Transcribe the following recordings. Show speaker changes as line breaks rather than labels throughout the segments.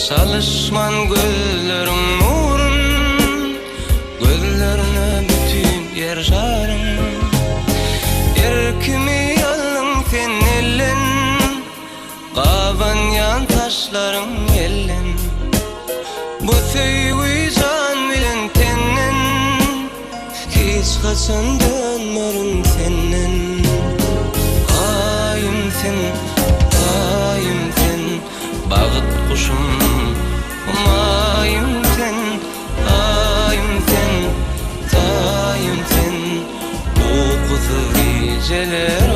Çalışman gözlerim nurun, gözlerine bütün yer jarın. Erkimi alın sen ellen, qaban yan taşlarım ellen. Bu söýgü jan bilen tenden, hiç kaçan dönmerim senden. Aýym sen, aýym sen, bagyt kuşum. Aýym sen, aýym sen, taýym sen, uykusy geceler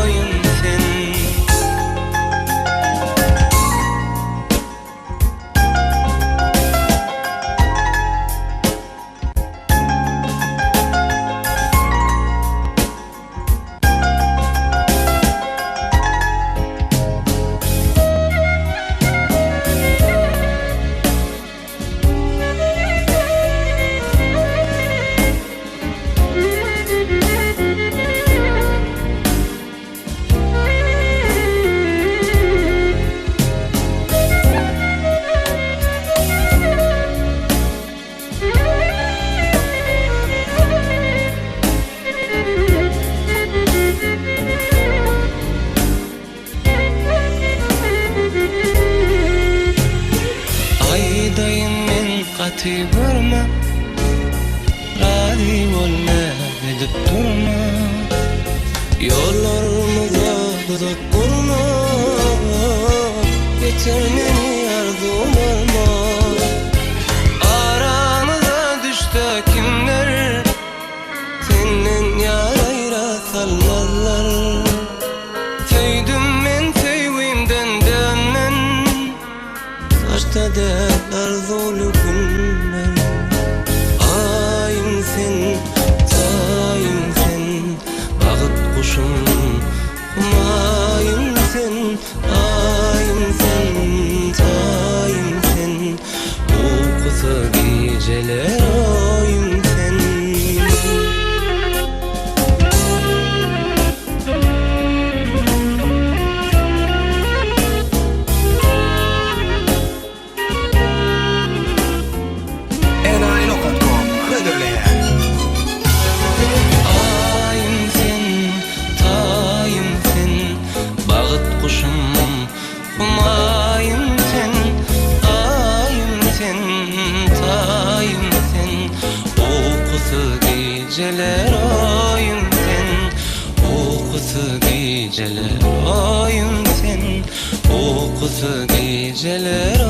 aýym sen. Gaty görme, radi bolma, edip durma. Yollarımıza tutup durma, getir meni arzum olma. Aramıza düştü kimler, senden yar ayra salmazlar. Söydüm men söýgüýümden dönmen, saçta dep arzulu günler. Aýym sen, taýym sen, bagyt kuşum. Aýym sen, aýym sen, taýym sen, uykusy geceler aýym sen. Aýym sen, aýym sen, taýym sen, uykusy geceler aýym sen. Uykusy geceler aýym sen, uykusy geceler